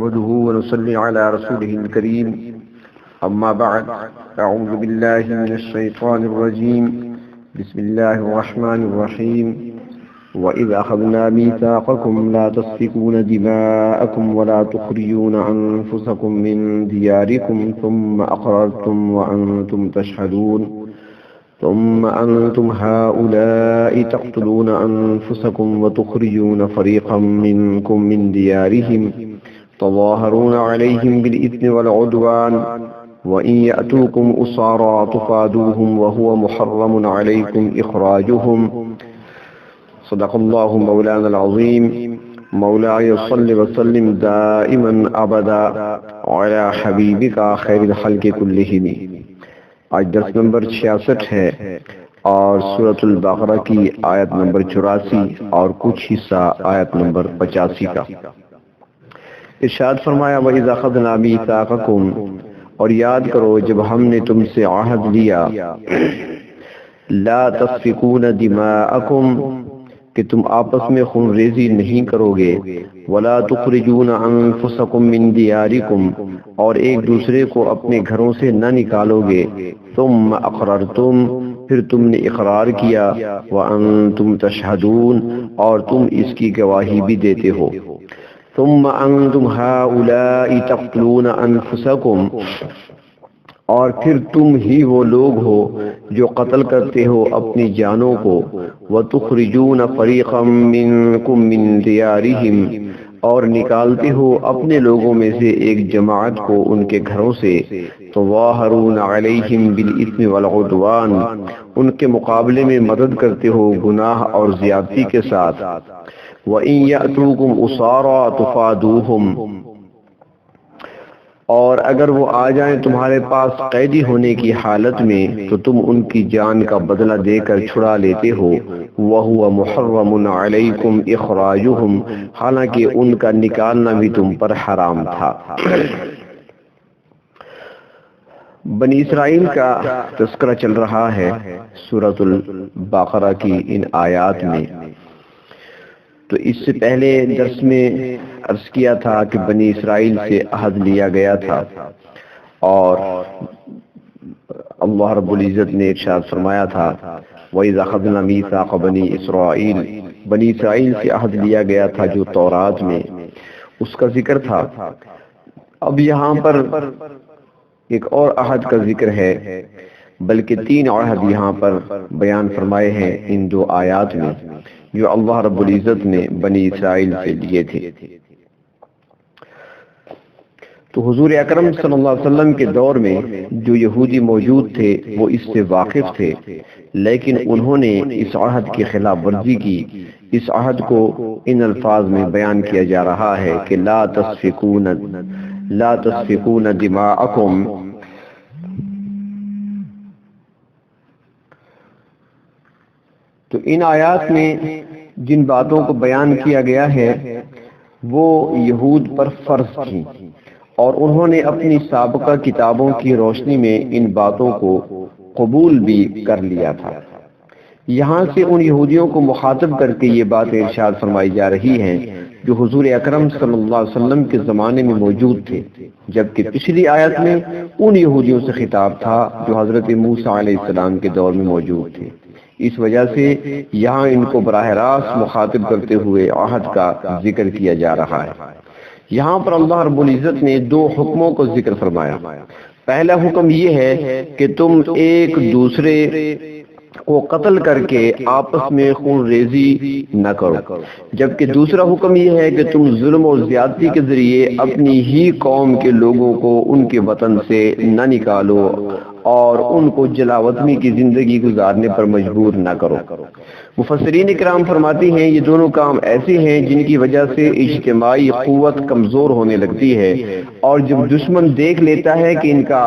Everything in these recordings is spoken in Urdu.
نحمده ونصلي على رسوله الكريم أما بعد أعوذ بالله من الشيطان الرجيم بسم الله الرحمن الرحيم وإذ أخذنا ميثاقكم لا تسفكون دماءكم ولا تخرجون أنفسكم من دياركم ثم أقررتم وأنتم تشهدون ثم أنتم هؤلاء تقتلون أنفسكم وتخرجون فريقا منكم من ديارهم تظاهرون عليهم بالإثم والعدوان وإن يأتوكم أسارى تفادوهم وهو محرم عليكم إخراجهم صدق الله مولانا العظيم مولاي صل وسلم دائما أبدا على حبيبك خير الخلق كلهم. آج درس نمبر 66 ہے اور سورۃ البقرہ کی آیت نمبر 84 اور کچھ حصہ آیت نمبر 85 کا. ارشاد فرمایا وَإِذْ أَخَذْنَا مِيثَاقَكُمْ، اور یاد کرو جب ہم نے تم سے عہد لیا، لا تسفکون دماءکم، کہ تم آپس میں خون ریزی نہیں کرو گے، ولا تخرجون انفسکم من دیارکم، اور ایک دوسرے کو اپنے گھروں سے نہ نکالو گے، ثم اقررتم، پھر تم نے اقرار کیا، وانتم تشہدون، اور تم اس کی گواہی بھی دیتے ہو. ثم انتم هؤلاء تقتلون انفسکم، اور پھر تم ہی وہ لوگ ہو جو قتل کرتے ہو اپنی جانوں کو، وَتُخْرِجُونَ فَرِيقًا مِّنكُم مِّن دِيَارِهِمْ، اور نکالتے ہو اپنے لوگوں میں سے ایک جماعت کو ان کے گھروں سے، تَظَاهَرُونَ عَلَيْهِمْ بِالْإِثْمِ وَالْعُدْوَانِ، ان کے مقابلے میں مدد کرتے ہو گناہ اور زیادتی کے ساتھ. وَإِن يَأْتُوكُمْ أُسَارَىٰ تُفَادُوهُمْ، اور اگر وہ آ جائیں تمہارے پاس قیدی ہونے کی حالت میں تو تم ان کی جان کا بدلہ دے کر چھڑا لیتے ہو. وَهُوَ مُحَرَّمٌ عَلَيْكُمْ إِخْرَاجُهُمْ، حالانکہ ان کا نکالنا بھی تم پر حرام تھا. بنی اسرائیل کا تذکرہ چل رہا ہے سورۃ البقرہ کی ان آیات میں. تو اس سے پہلے درس میں عرض کیا تھا کہ بنی اسرائیل سے عہد لیا گیا تھا، اور اللہ رب العزت نے ارشاد فرمایا تھا وَإِذْ أَخَذْنَا مِيثَاقَ بَنِي إِسْرَائِيلَ، بنی اسرائیل سے عہد لیا گیا تھا جو تورات میں اس کا ذکر تھا. اب یہاں پر ایک اور عہد کا ذکر ہے، بلکہ 3 عہد یہاں پر بیان فرمائے ہیں ان 2 آیات میں جو اللہ رب العزت نے بنی اسرائیل سے لیے تھے. تو حضور اکرم صلی اللہ علیہ وسلم کے دور میں جو یہودی موجود تھے وہ اس سے واقف تھے، لیکن انہوں نے اس عہد کی خلاف ورزی کی. اس عہد کو ان الفاظ میں بیان کیا جا رہا ہے کہ لا تسفکون دماءکم. تو ان آیات میں جن باتوں کو بیان کیا گیا ہے وہ یہود پر فرض تھیں، اور انہوں نے اپنی سابقہ کتابوں کی روشنی میں ان باتوں کو قبول بھی کر لیا تھا. یہاں سے ان یہودیوں کو مخاطب کر کے یہ باتیں ارشاد فرمائی جا رہی ہیں جو حضور اکرم صلی اللہ علیہ وسلم کے زمانے میں موجود تھے، جبکہ پچھلی آیت میں ان یہودیوں سے خطاب تھا جو حضرت موسیٰ علیہ السلام کے دور میں موجود تھے. اس وجہ سے یہاں ان کو براہ راست مخاطب کرتے ہوئے عہد کا ذکر کیا جا رہا ہے. یہاں پر اللہ رب العزت نے 2 حکموں کو ذکر فرمایا. پہلا حکم یہ ہے کہ تم ایک دوسرے کو قتل کر کے آپس میں خون ریزی نہ کرو، جبکہ دوسرا حکم یہ ہے کہ تم ظلم و زیادتی کے ذریعے اپنی ہی قوم کے لوگوں کو ان کے وطن سے نہ نکالو اور ان کو جلا وطنی کی زندگی گزارنے پر مجبور نہ کرو. مفسرین اکرام فرماتی ہیں یہ دونوں کام ایسے ہیں جن کی وجہ سے اجتماعی قوت کمزور ہونے لگتی ہے، اور جب دشمن دیکھ لیتا ہے کہ ان کا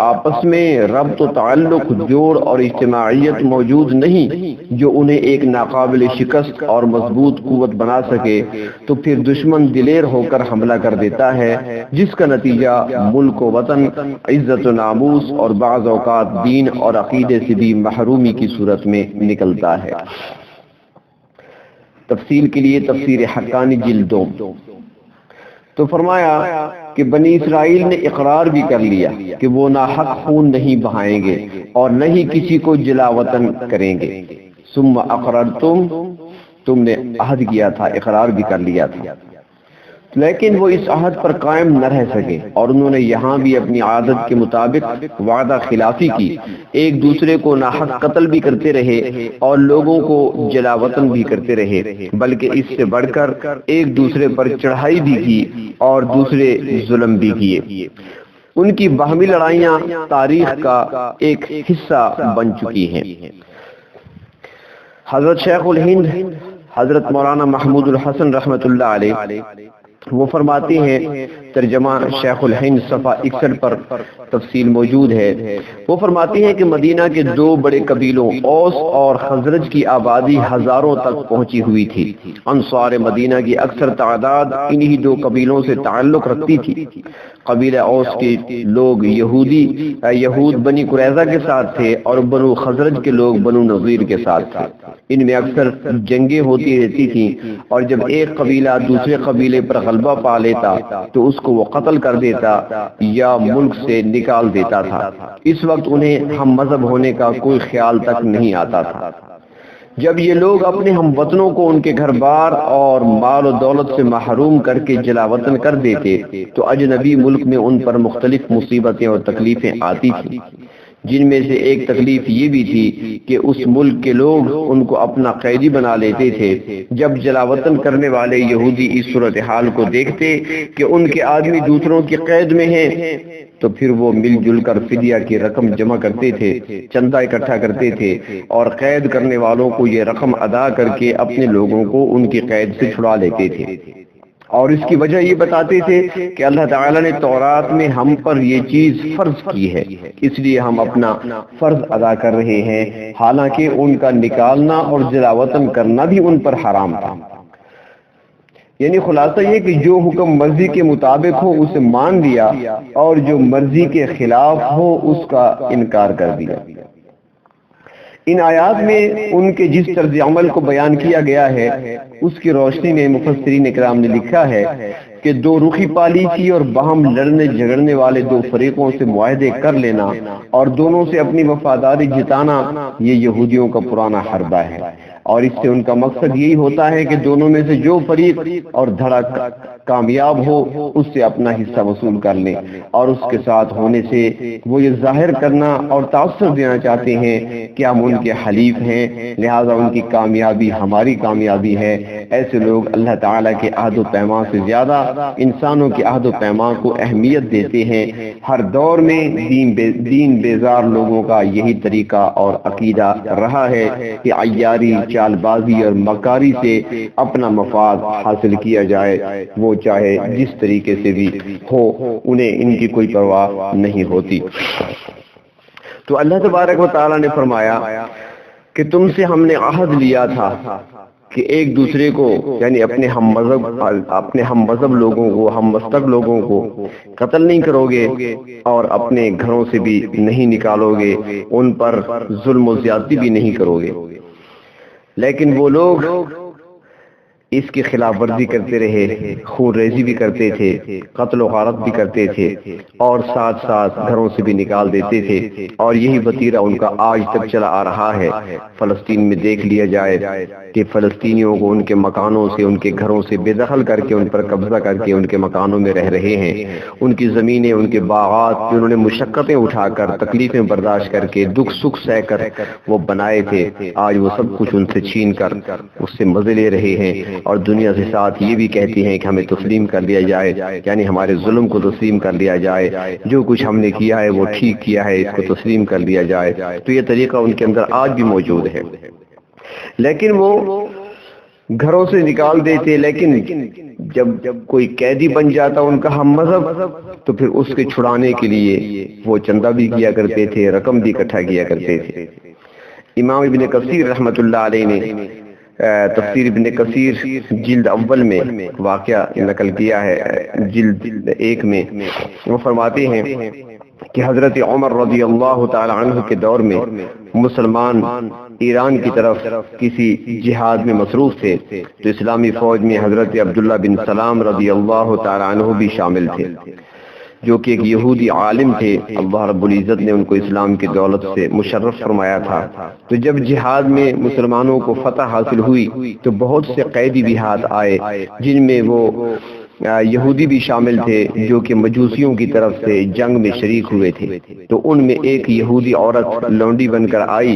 آپس میں ربط و تعلق، جوڑ اور اجتماعیت موجود نہیں جو انہیں ایک ناقابل شکست اور مضبوط قوت بنا سکے، تو پھر دشمن دلیر ہو کر حملہ کر دیتا ہے، جس کا نتیجہ ملک و وطن، عزت و ناموس اور بعض اوقات دین اور عقیدے سے بھی محرومی کی صورت میں نکلتا ہے. تفصیل کے لیے تفسیر حقانی جلد 2. تو فرمایا کہ بنی اسرائیل نے اقرار بھی کر لیا کہ وہ ناحق خون نہیں بہائیں گے اور نہ ہی کسی کو جلا وطن کریں گے۔ ثم اقررتم، تم نے عہد کیا تھا، اقرار بھی کر لیا تھا، لیکن وہ اس عہد پر قائم نہ رہ سکے اور انہوں نے یہاں بھی اپنی عادت کے مطابق وعدہ خلافی کی، ایک دوسرے کو ناحق قتل بھی کرتے رہے اور لوگوں کو جلا وطن بھی کرتے رہے، بلکہ اس سے بڑھ کر ایک دوسرے پر چڑھائی بھی کی اور دوسرے ظلم بھی کیے۔ ان کی باہمی لڑائیاں تاریخ کا ایک حصہ بن چکی ہیں۔ حضرت شیخ الہند حضرت مولانا محمود الحسن رحمۃ اللہ علیہ وہ فرماتے ہیں، ترجمہ شیخ الہند صفحہ 61 پر تفصیل موجود ہے، وہ فرماتے ہیں کہ مدینہ کے دو بڑے قبیلوں اوس اور خزرج کی آبادی ہزاروں تک پہنچی ہوئی تھی۔ انصار مدینہ کی اکثر تعداد انہی دو قبیلوں سے تعلق رکھتی تھی۔ قبیلہ اوس کے لوگ یہود بنی قریظہ کے ساتھ تھے اور بنو خزرج کے لوگ بنو نذیر کے ساتھ تھے۔ ان میں اکثر جنگیں ہوتی رہتی تھیں اور جب ایک قبیلہ دوسرے قبیلے پر غلبہ پا لیتا تو اس کو وہ قتل کر دیتا یا ملک سے نکال دیتا تھا۔ اس وقت انہیں ہم مذہب ہونے کا کوئی خیال تک نہیں آتا تھا۔ جب یہ لوگ اپنے ہم وطنوں کو ان کے گھر بار اور مال و دولت سے محروم کر کے جلا وطن کر دیتے تو اجنبی ملک میں ان پر مختلف مصیبتیں اور تکلیفیں آتی تھیں، جن میں سے ایک تکلیف یہ بھی تھی کہ اس ملک کے لوگ ان کو اپنا قیدی بنا لیتے تھے۔ جب جلا وطن کرنے والے یہودی اس صورتحال کو دیکھتے کہ ان کے آدمی دوسروں کی قید میں ہیں تو پھر وہ مل جل کر فدیہ کی رقم جمع کرتے تھے، چندہ اکٹھا کرتے تھے اور قید کرنے والوں کو یہ رقم ادا کر کے اپنے لوگوں کو ان کی قید سے چھڑا لیتے تھے، اور اس کی وجہ یہ بتاتے تھے کہ اللہ تعالیٰ نے تورات میں ہم پر یہ چیز فرض کی ہے، اس لیے ہم اپنا فرض ادا کر رہے ہیں، حالانکہ ان کا نکالنا اور جلا وطن کرنا بھی ان پر حرام تھا۔ یعنی خلاصہ یہ کہ جو حکم مرضی کے مطابق ہو اسے مان لیا اور جو مرضی کے خلاف ہو اس کا انکار کر دیا۔ ان آیات میں ان کے جس طرز عمل کو بیان کیا گیا ہے اس کی روشنی میں مفسرین کرام نے لکھا ہے کہ دو رخی پالیسی اور باہم لڑنے جھگڑنے والے دو فریقوں سے معاہدے کر لینا اور دونوں سے اپنی وفاداری جتانا یہ یہودیوں کا پرانا حربہ ہے، اور اس سے ان کا مقصد یہی ہوتا ہے کہ دونوں میں سے جو فریق اور دھڑا کامیاب ہو اس سے اپنا حصہ وصول کر لیں، اور اس کے ساتھ ہونے سے وہ یہ ظاہر کرنا اور تاثر دینا چاہتے ہیں کہ ہم ان کے حلیف ہیں، لہذا ان کی کامیابی ہماری کامیابی ہے۔ ایسے لوگ اللہ تعالیٰ کے عہد و پیمان سے زیادہ انسانوں کے عہد و پیمان کو اہمیت دیتے ہیں۔ ہر دور میں دین بیزار لوگوں کا یہی طریقہ اور عقیدہ رہا ہے کہ عیاری، چال بازی اور مکاری سے اپنا مفاد حاصل کیا جائے، وہ چاہے جس طریقے سے بھی ہو، انہیں ان کی کوئی پرواہ نہیں ہوتی۔ تو اللہ تبارک و تعالیٰ نے فرمایا کہ تم سے ہم نے عہد لیا تھا کہ ایک دوسرے کو یعنی اپنے ہم مذہب لوگوں کو، ہم مستق لوگوں کو قتل نہیں کرو گے اور اپنے گھروں سے بھی نہیں نکالو گے، ان پر ظلم و زیادتی بھی نہیں کرو گے، لیکن وہ لوگ اس کی خلاف ورزی کرتے رہے، خون ریزی بھی کرتے تھے، قتل و غارت بھی کرتے تھے اور ساتھ ساتھ گھروں سے بھی نکال دیتے تھے، اور یہی وتیرہ ان کا آج تک چلا آ رہا ہے۔ فلسطین میں دیکھ لیا جائے کہ فلسطینیوں کو ان کے مکانوں سے، ان کے گھروں سے بے دخل کر کے ان پر قبضہ کر کے ان کے مکانوں میں رہ رہے ہیں، ان کی زمینیں، ان کے باغات جنہوں نے مشقتیں اٹھا کر، تکلیفیں برداشت کر کے، دکھ سکھ سہ کر وہ بنائے تھے، آج وہ سب کچھ ان سے چھین کر اس سے مزے لے رہے ہیں، اور دنیا سے ساتھ یہ بھی کہتی ہیں کہ ہمیں تسلیم کر لیا جائے، یعنی ہمارے ظلم کو تسلیم کر لیا جائے، جو کچھ ہم نے کیا ہے وہ ٹھیک کیا ہے، اس کو تسلیم کر لیا جائے۔ تو یہ طریقہ ان کے اندر آج بھی موجود ہے، لیکن وہ گھروں سے نکال دیتے، لیکن جب کوئی قیدی بن جاتا ان کا ہم مذہب تو پھر اس کے چھڑانے کے لیے وہ چندہ بھی کیا کرتے تھے، رقم بھی اکٹھا کیا کرتے تھے۔ امام ابن کثیر رحمۃ اللہ علیہ نے تفسیر ابن کثیر جلد اول میں واقعہ نقل کیا ہے، جلد 1 میں وہ فرماتے ہیں کہ حضرت عمر رضی اللہ تعالی عنہ کے دور میں مسلمان ایران کی طرف کسی جہاد میں مصروف تھے تو اسلامی فوج میں حضرت عبداللہ بن سلام رضی اللہ تعالی عنہ بھی شامل تھے، جو کہ ایک یہودی عالم تھے۔ اللہ رب العزت نے ان کو اسلام کی دولت سے مشرف فرمایا تھا۔ تو جب جہاد میں مسلمانوں کو فتح حاصل ہوئی تو بہت سے قیدی بھی ہاتھ آئے، جن میں وہ یہودی بھی شامل تھے جو کہ مجوسیوں کی طرف سے جنگ میں شریک ہوئے تھے۔ تو ان میں ایک یہودی عورت لونڈی بن کر آئی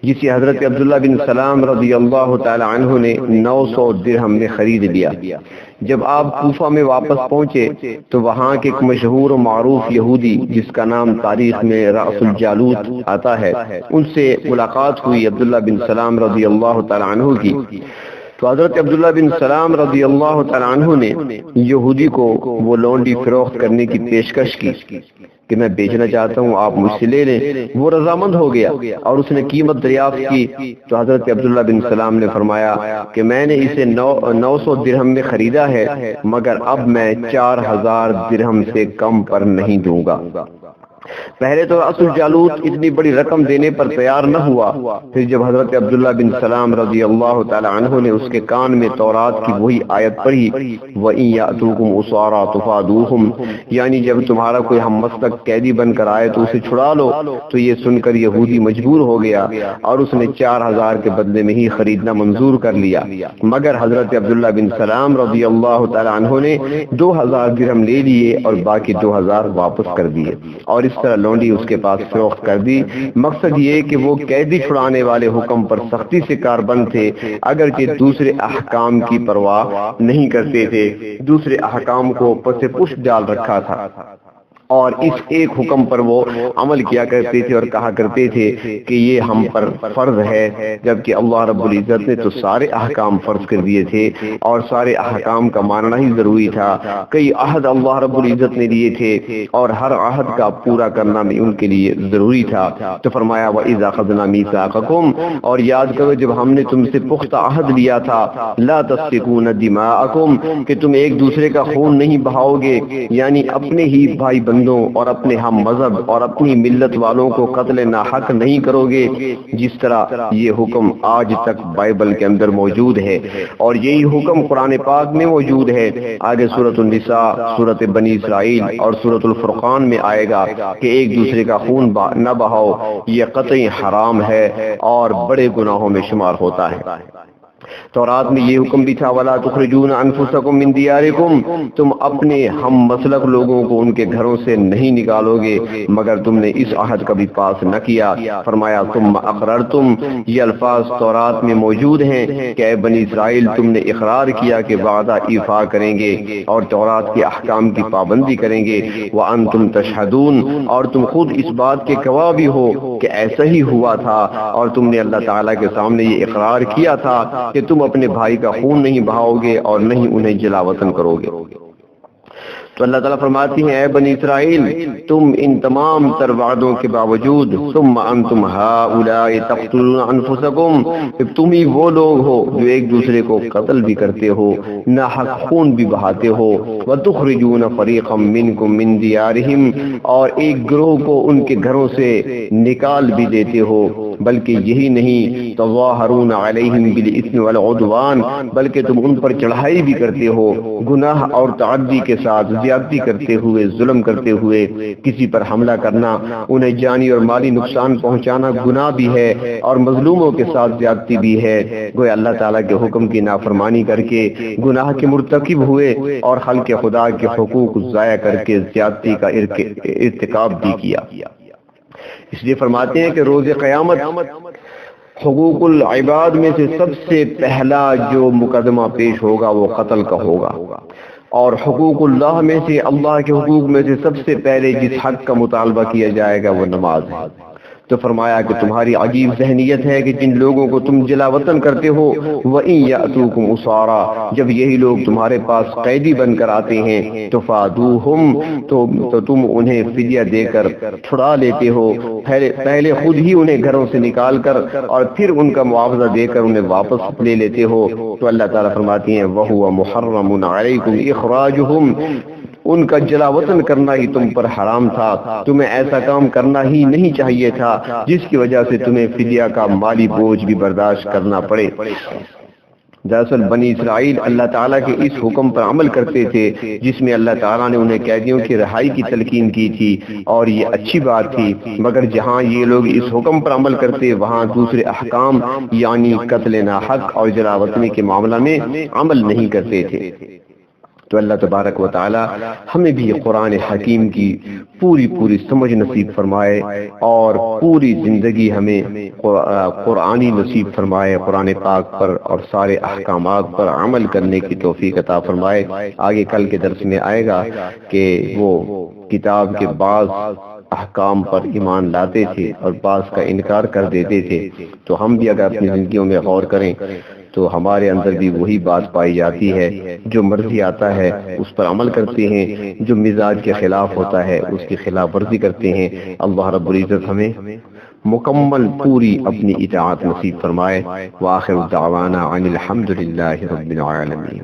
جسے حضرت عبداللہ بن سلام رضی اللہ تعالی عنہ نے 900 درہم میں خرید لیا۔ جب آپ کوفہ میں واپس پہنچے تو وہاں کے ایک مشہور و معروف یہودی جس کا نام تاریخ میں رأس الجالوت آتا ہے، ان سے ملاقات ہوئی عبداللہ بن سلام رضی اللہ تعالی عنہ کی۔ تو حضرت عبداللہ بن سلام رضی اللہ تعالی عنہ نے یہودی کو وہ لونڈی فروخت کرنے کی پیشکش کی کہ میں بیچنا چاہتا ہوں، آپ مجھ سے لے لیں۔ وہ رضامند ہو گیا اور اس نے قیمت دریافت کی تو حضرت عبداللہ بن سلام نے فرمایا کہ میں نے اسے 900 درہم میں خریدا ہے، مگر اب میں 4000 درہم سے کم پر نہیں دوں گا۔ پہلے تو رأس الجالوت اتنی بڑی رقم دینے پر تیار نہ ہوا، پھر جب حضرت عبداللہ بن سلام رضی اللہ تعالی عنہ نے اس کے کان میں تورات کی وہی آیت پڑھی، وَإِن يَأْتُوكُمْ أُسَارَىٰ تُفَادُوهُمْ، یعنی جب تمہارا کوئی ہم مسلک قیدی بن کر آئے تو اسے چھڑا لو، تو یہ سن کر یہودی مجبور ہو گیا اور اس نے 4000 کے بدلے میں ہی خریدنا منظور کر لیا۔ مگر حضرت عبداللہ بن سلام رضی اللہ تعالی عنہ نے 2000 درہم لے لیے اور باقی 2000 واپس کر دیے اور اس طرح لونڈی اس کے پاس فروخت کر دی۔ مقصد یہ کہ وہ قیدی چھڑانے والے حکم پر سختی سے کاربند تھے، اگرچہ دوسرے احکام کی پرواہ نہیں کرتے تھے، دوسرے احکام کو پس پش ڈال رکھا تھا اور اس ایک حکم پر وہ عمل کیا کرتے تھے اور کہا کرتے تھے کہ یہ ہم پر فرض ہے، جبکہ اللہ رب العزت نے تو سارے احکام فرض کر دیے تھے اور سارے احکام کا ماننا ہی ضروری تھا۔ کئی عہد اللہ رب العزت نے دیے تھے اور ہر عہد کا پورا کرنا بھی ان کے لیے ضروری تھا۔ تو فرمایا وَإِذَا أَخَذْنَا مِيثَاقَكُمْ، اور یاد کرو جب ہم نے تم سے پختہ عہد لیا تھا، لَا تَسْفِكُونَ دِمَاءَكُمْ، کہ تم ایک دوسرے کا خون نہیں بہاؤ گے، یعنی اپنے ہی بھائی اور اپنے ہم مذہب اور اپنی ملت والوں کو قتل ناحق نہیں کرو گے، جس طرح یہ حکم آج تک بائبل کے اندر موجود ہے اور یہی حکم قرآن پاک میں موجود ہے۔ آگے سورۃ النساء، سورۃ بنی اسرائیل اور سورۃ الفرقان میں آئے گا کہ ایک دوسرے کا خون نہ بہاؤ، یہ قطعی حرام ہے اور بڑے گناہوں میں شمار ہوتا ہے۔ تورات میں یہ حکم بھی تھا وَلَا تُخْرِجُونَ أَنفُسَكُم مِّن دِيَارِكُمْ، تم اپنے ہم مسلک لوگوں کو ان کے گھروں سے نہیں نکالو گے مگر تم نے اس عہد کا بھی پاس نہ کیا۔ فرمایا ثُمَّ أَقْرَرْتُمْ، یہ الفاظ تورات میں موجود ہیں کہ اے بنی اسرائیل تم نے اقرار کیا کہ وعدہ ایفا کریں گے اور تورات کے احکام کی پابندی کریں گے، وَأَنْتُمْ تَشْهَدُونَ، اور تم خود اس بات کے گواہ بھی ہو کہ ایسا ہی ہوا تھا اور تم نے اللہ تعالیٰ کے سامنے یہ اقرار کیا تھا کہ تم اپنے بھائی کا خون نہیں بہاؤ گے اور نہیں انہیں جلا وطن کرو گے۔ تو اللہ تعالیٰ فرماتی ہیں اے بنی اسرائیل تم ان تمام تر وعدوں کے باوجود ثم انتم ہؤلاء تقتلون انفسکم، تم ہی وہ لوگ ہو جو ایک دوسرے کو قتل بھی کرتے ہو، ناحق خون بھی بہاتے ہو، وتخرجون فریقا منکم من دیارہم، اور ایک گروہ کو ان کے گھروں سے نکال بھی دیتے ہو، بلکہ یہی نہیں تظاہرون علیہم بالاثم والعدوان، بلکہ تم ان پر چڑھائی بھی کرتے ہو گناہ اور تعدی کے ساتھ، زیادتی کرتے ہوئے، ظلم کرتے ہوئے، کسی پر حملہ کرنا، انہیں جانی اور مالی نقصان پہنچانا گناہ بھی ہے اور مظلوموں کے ساتھ زیادتی بھی ہے۔ گویا اللہ تعالیٰ کے حکم کی نافرمانی کر کے گناہ کے مرتکب ہوئے اور خلق خدا کے حقوق ضائع کر کے زیادتی کا ارتکاب بھی کیا۔ اس لیے فرماتے ہیں کہ روز قیامت حقوق العباد میں سے سب سے پہلا جو مقدمہ پیش ہوگا وہ قتل کا ہوگا، اور حقوق اللہ میں سے، اللہ کے حقوق میں سے سب سے پہلے جس حق کا مطالبہ کیا جائے گا وہ نماز ہے۔ تو فرمایا کہ تمہاری عجیب ذہنیت ہے کہ جن لوگوں کو تم جلا وطن کرتے ہو، وَإِن يَأْتُوكُمْ أُسَارَىٰ، جب یہی لوگ تمہارے پاس قیدی بن کر آتے ہیں، تُفَادُوهُمْ، تو تم انہیں فدیہ دے کر چھڑا لیتے ہو، پہلے خود ہی انہیں گھروں سے نکال کر اور پھر ان کا معاوضہ دے کر انہیں واپس لے لیتے ہو۔ تو اللہ تعالیٰ فرماتی ہیں وَهُوَ مُحَرَّمٌ عَلَيْكُمْ إِخْرَاجُهُمْ، ان کا جلا وطن کرنا ہی تم پر حرام تھا، تمہیں ایسا کام کرنا ہی نہیں چاہیے تھا جس کی وجہ سے تمہیں فدیہ کا مالی بوجھ بھی برداشت کرنا پڑے۔ دراصل بنی اسرائیل اللہ تعالیٰ کے اس حکم پر عمل کرتے تھے جس میں اللہ تعالیٰ نے انہیں قیدیوں کی رہائی کی تلقین کی تھی، اور یہ اچھی بات تھی، مگر جہاں یہ لوگ اس حکم پر عمل کرتے وہاں دوسرے احکام یعنی قتل ناحق اور جلا وطنی کے معاملہ میں عمل نہیں کرتے تھے۔ تو اللہ تبارک و تعالی ہمیں بھی قرآن حکیم کی پوری سمجھ نصیب فرمائے اور پوری زندگی ہمیں قرآنی نصیب فرمائے، قرآن پاک پر اور سارے احکامات پر عمل کرنے کی توفیق عطا فرمائے۔ آگے کل کے درس میں آئے گا کہ وہ کتاب کے بعض احکام پر ایمان لاتے تھے اور بعض کا انکار کر دیتے تھے، تو ہم بھی اگر اپنی زندگیوں میں غور کریں تو ہمارے اندر بھی وہی بات پائی جاتی ہے، جو مرضی آتا ہے اس پر عمل کرتے ہیں، جو مزاج کے خلاف ہوتا ہے اس کی خلاف ورزی کرتے ہیں۔ اللہ رب العزت ہمیں مکمل پوری اپنی اطاعت نصیب فرمائے۔ وآخر دعوانا ان الحمد للہ رب العالمین۔